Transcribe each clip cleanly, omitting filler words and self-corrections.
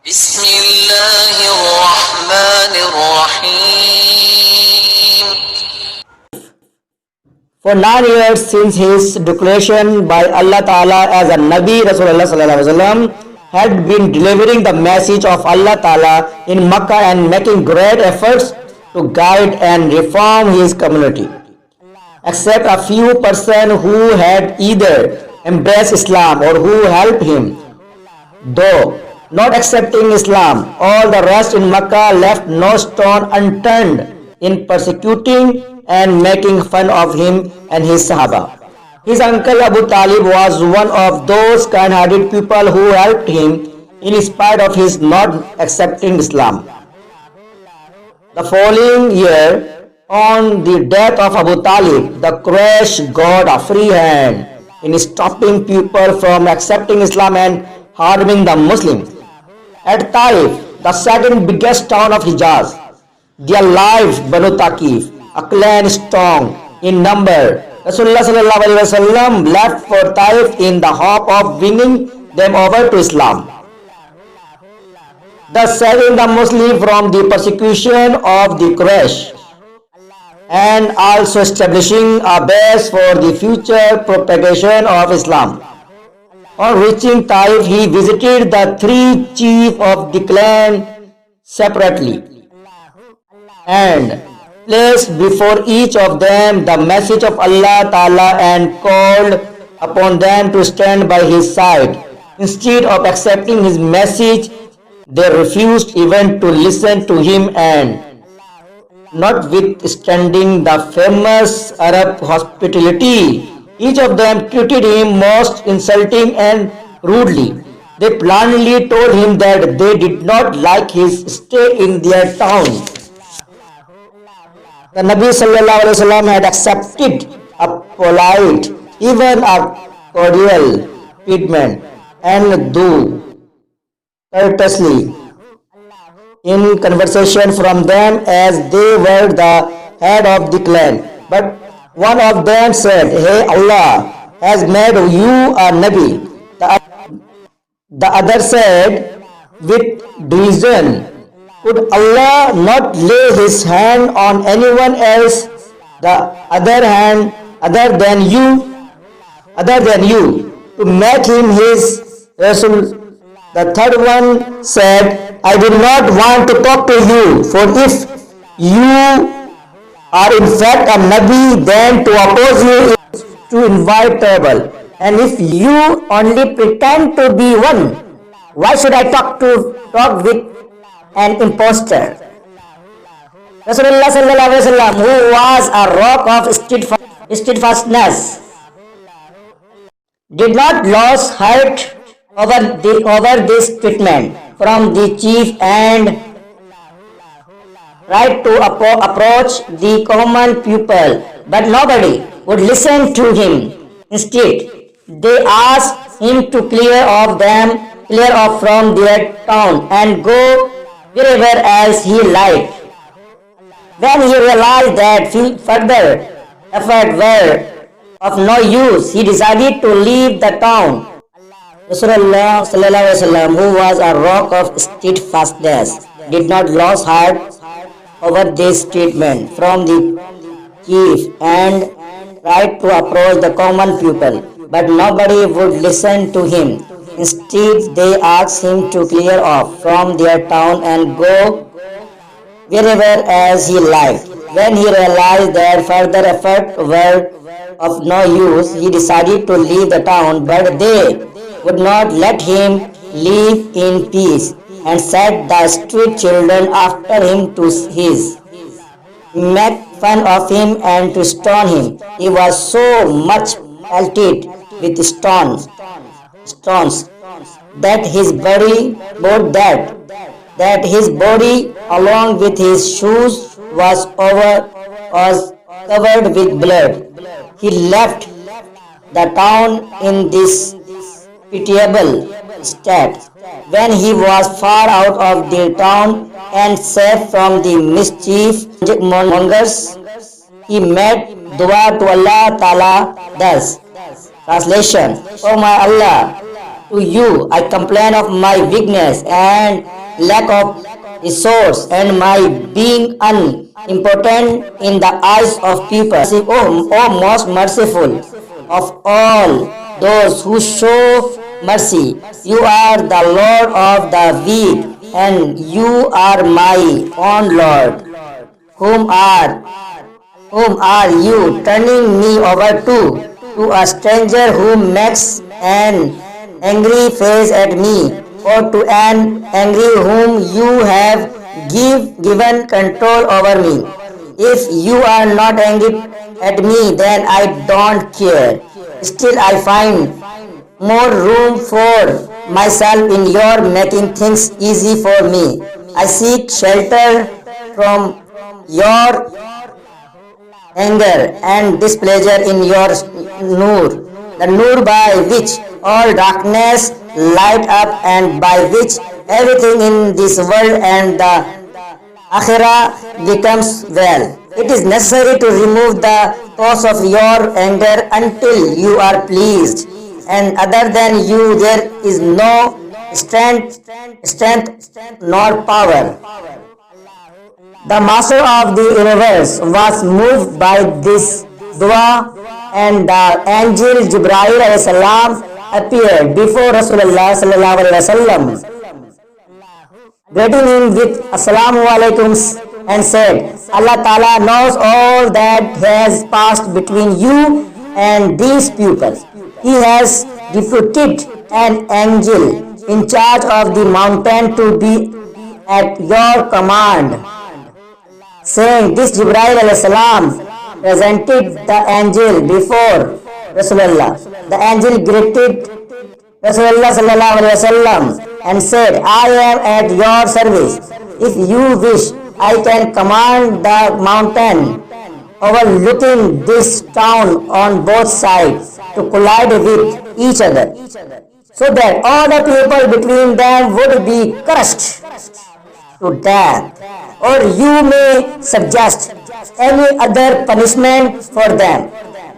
بسم الله الرحمن الرحيم. For 9 years since his declaration by Allah Ta'ala as a Nabi, Rasulullah Sallallahu Alaihi Wasallam had been delivering the message of Allah Ta'ala in Makkah and making great efforts to guide and reform his community. Except a few persons who had either embraced Islam or who helped him, though not accepting Islam, all the rest in Makkah left no stone unturned in persecuting and making fun of him and his Sahaba. His uncle Abu Talib was one of those kind-hearted people who helped him in spite of his not accepting Islam. The following year, on the death of Abu Talib, the Quraysh got a free hand in stopping people from accepting Islam and harming the Muslims. At Taif, the second biggest town of Hijaz, there lived Banu Taqif, a clan strong in number. Rasulullah sallallahu alaihi wasallam left for Taif in the hope of winning them over to Islam, thus saving the Muslims from the persecution of the Quraysh and also establishing a base for the future propagation of Islam. On reaching Taif, he visited the three chiefs of the clan separately and placed before each of them the message of Allah Ta'ala and called upon them to stand by his side. Instead of accepting his message, they refused even to listen to him, and notwithstanding the famous Arab hospitality, each of them treated him most insulting and rudely. They bluntly told him that they did not like his stay in their town. The Nabi Sallallahu Alaihi Wasallam had accepted a polite, even a cordial treatment and though courteously in conversation from them as they were the head of the clan. But one of them said, "Hey, Allah has made you a Nabi." The other said, with reason, "Could Allah not lay his hand on anyone else other than you to make him his Rasul?" The third one said, "I do not want to talk to you, for if you are in fact a Nabi, then to oppose you is to invite trouble. And if you only pretend to be one, why should I talk with an impostor?" Rasulullah sallallahu alaihi wasallam, who was a rock of steadfastness, did not lose heart over this treatment from the chief and tried to approach the common people, but nobody would listen to him. Instead, they asked him to clear off from their town and go wherever else he liked. When he realized that further effort were of no use, he decided to leave the town. Rasulullah sallallahu alaihi wasallam, who was a rock of steadfastness, did not lose heart over this treatment from the chief and tried to approach the common people, but nobody would listen to him. Instead, they asked him to clear off from their town and go wherever as he liked. When he realized that further effort were of no use, he decided to leave the town, but they would not let him live in peace and set the street children after him to make fun of him and to stone him. He was so much pelted with stones that his body along with his shoes was covered with blood. He left the town in this pitiable state. When he was far out of the town and safe from the mischief mongers, he made dua to Allah Ta'ala thus. Translation: "O my Allah, To you I complain of my weakness and lack of resource and my being unimportant in the eyes of people. O most merciful of all those who show mercy, you are the Lord of the weak, and you are my own Lord. Whom are whom are you turning me over to? To a stranger who makes an angry face at me, or to an angry whom you have given control over me? If you are not angry at me, then I don't care. Still, I find more room for myself in your making things easy for me. I seek shelter from your anger and displeasure in your nur, the nur by which all darkness light up and by which everything in this world and the akhirah becomes well. It is necessary to remove the cause of your anger until you are pleased, and other than you there is no strength nor power. The Master of the Universe was moved by this dua, and the angel Jibreel alayhi salam appeared before Rasulullah sallallahu alaihi wasallam, greeting him with Assalamu alaikum, and said, Allah Ta'ala knows all that has passed between you and these people. He has deputed an angel in charge of the mountain to be at your command. Saying this, Jibreel alayhi salam presented the angel before Rasulullah. The angel greeted Rasulullah sallallahu alaihi wasallam and said, I am at your service. If you wish, I can command the mountain overlooking this town on both sides to collide with each other, so that all the people between them would be crushed to death. Or you may suggest any other punishment for them.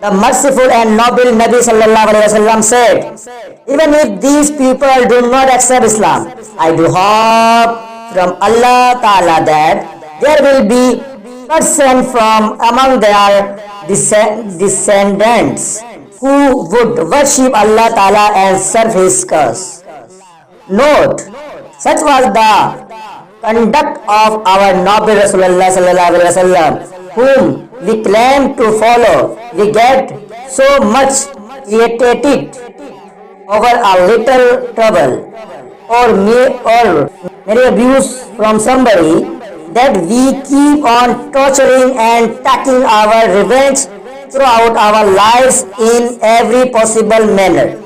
The merciful and noble Nabi sallallahu alaihi wasallam said, even if these people do not accept Islam, I do hope from Allah Ta'ala that there will be person from among their descendants who would worship Allah Ta'ala and serve His cause. Note, such was the conduct of our noble Rasulullah sallallahu alaihi wasallam, whom we claim to follow. We get so much irritated over a little trouble or mere abuse from somebody that we keep on torturing and taking our revenge throughout our lives in every possible manner.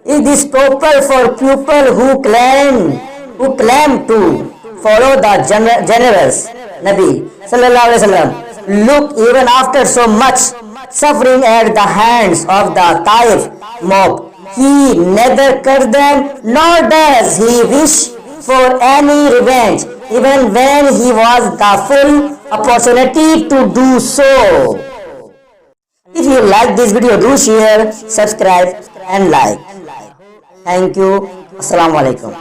Is this proper for people who claim to follow the generous Nabi sallallahu alaihi wasallam? Look, even after so much suffering at the hands of the Taif mob, he neither cursed them nor does he wish for any revenge, even when he was the full opportunity to do so. If you like this video, do share, subscribe and like. Thank you. Assalamu alaikum.